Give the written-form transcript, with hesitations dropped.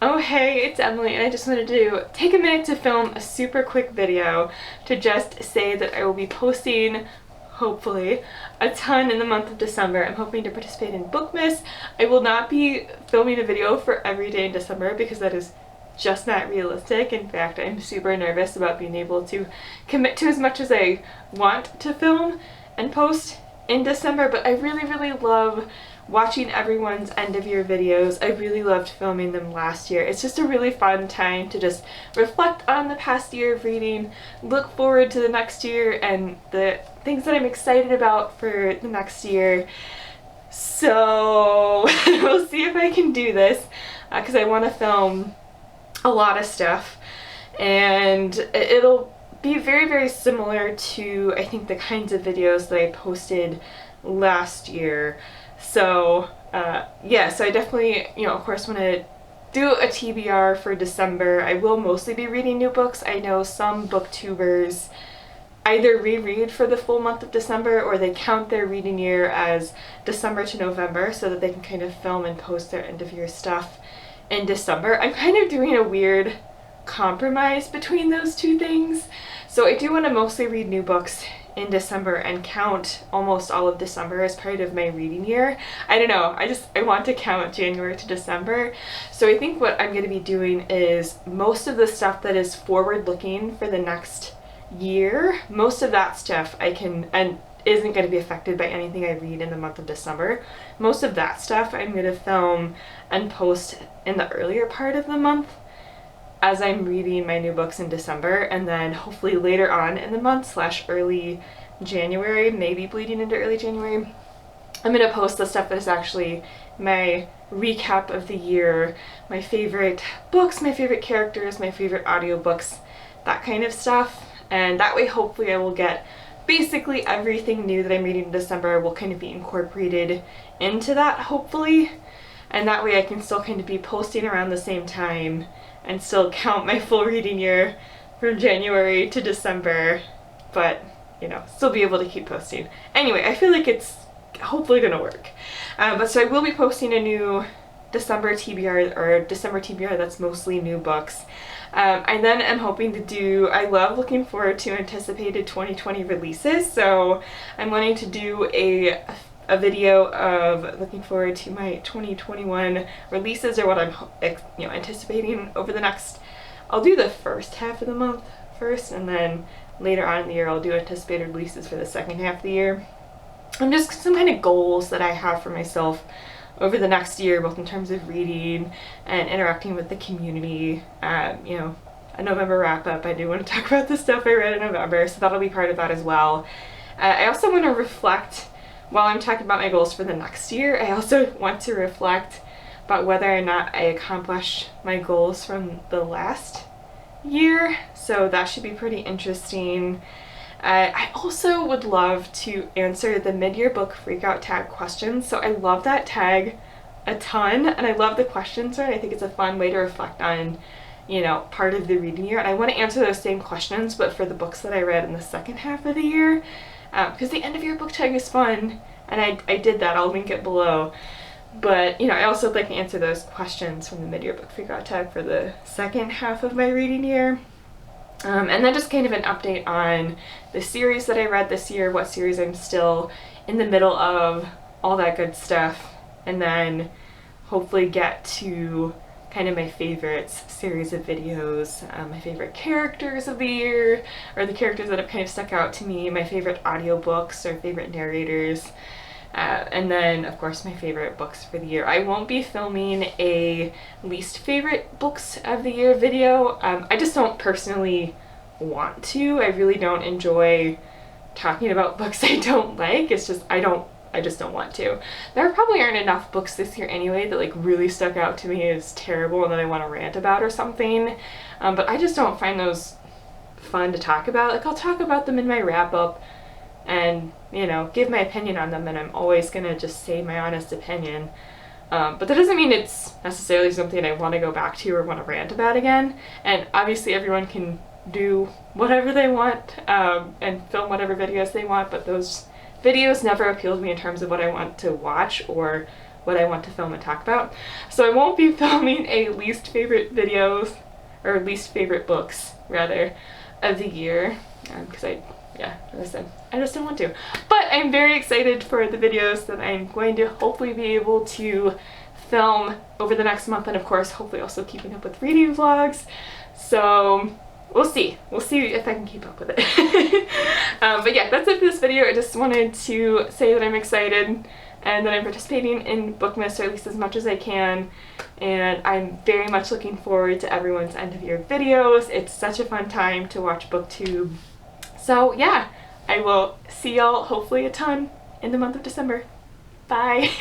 Oh hey, it's Emily, and I just wanted to take a minute to film a super quick video to just say that I will be posting, hopefully, a ton in the month of December. I'm hoping to participate in Bookmas. I will not be filming a video for every day in December because that is just not realistic. In fact, I'm super nervous about being able to commit to as much as I want to film and post in December, but I really love watching everyone's end of year videos. I really loved filming them last year. It's just a really fun time to just reflect on the past year of reading, look forward to the next year and the things that I'm excited about for the next year. So we'll see if I can do this because I want to film a lot of stuff, and it'll be very similar to, I think, the kinds of videos that I posted last year. So yeah, so I definitely, of course want to do a TBR for December. I will mostly be reading new books. I know some booktubers either reread for the full month of December or they count their reading year as December to November so that they can kind of film and post their end of year stuff in December. I'm kind of doing a weird compromise between those two things. So I do want to mostly read new books in December and count almost all of December as part of my reading year. I don't know, I want to count January to December. So I think what I'm going to be doing is most of the stuff that is forward looking for the next year, most of that stuff I can, and isn't going to be affected by anything I read in the month of December. Most of that stuff I'm going to film and post in the earlier part of the month as I'm reading my new books in December, and then hopefully later on in the month / early January, maybe bleeding into early January, I'm going to post the stuff that is actually my recap of the year, my favorite books, my favorite characters, my favorite audiobooks, that kind of stuff. And that way hopefully I will get basically everything new that I'm reading in December will kind of be incorporated into that, hopefully. And that way I can still kind of be posting around the same time and still count my full reading year from January to December, but still be able to keep posting. Anyway, I feel like it's hopefully gonna work. But so I will be posting a new December TBR that's mostly new books. And then I'm hoping to do, looking forward to anticipated 2020 releases, so I'm wanting to do a video of looking forward to my 2021 releases, or what I'm anticipating over the next, I'll do the first half of the month first, and then later on in the year I'll do anticipated releases for the second half of the year. Just some kind of goals that I have for myself over the next year, both in terms of reading and interacting with the community. A November wrap up, I do want to talk about the stuff I read in November, so that'll be part of that as well. I also want to reflect, while I'm talking about my goals for the next year, I also want to reflect about whether or not I accomplished my goals from the last year, so that should be pretty interesting. I also would love to answer the mid-year book freakout tag questions. So I love that tag a ton, and I love the questions, right? I think it's a fun way to reflect on, part of the reading year. And I want to answer those same questions, but for the books that I read in the second half of the year, because the end of year book tag is fun, and I did that. I'll link it below. But, I also would like to answer those questions from the mid-year book freakout tag for the second half of my reading year. And then just kind of an update on the series that I read this year, what series I'm still in the middle of, all that good stuff, and then hopefully get to kind of my favorites series of videos, my favorite characters of the year, or the characters that have kind of stuck out to me, my favorite audiobooks or favorite narrators, and then of course my favorite books for the year. I won't be filming a least favorite books of the year video. I just don't personally want to. I really don't enjoy talking about books I don't like. It's just I just don't want to. There probably aren't enough books this year anyway that really stuck out to me as terrible and that I want to rant about or something. But I just don't find those fun to talk about. I'll talk about them in my wrap up and give my opinion on them, and I'm always gonna just say my honest opinion. But that doesn't mean it's necessarily something I want to go back to or want to rant about again. And obviously everyone can do whatever they want and film whatever videos they want, but those videos never appeal to me in terms of what I want to watch or what I want to film and talk about. So I won't be filming a least favorite videos, or least favorite books, rather, of the year, because yeah, as I said, I just don't want to. But I'm very excited for the videos that I'm going to hopefully be able to film over the next month, and of course, hopefully also keeping up with reading vlogs. So we'll see. We'll see if I can keep up with it. But yeah, that's it for this video. I just wanted to say that I'm excited and that I'm participating in Bookmas, or at least as much as I can. And I'm very much looking forward to everyone's end of year videos. It's such a fun time to watch BookTube. So yeah, I will see y'all hopefully a ton in the month of December. Bye!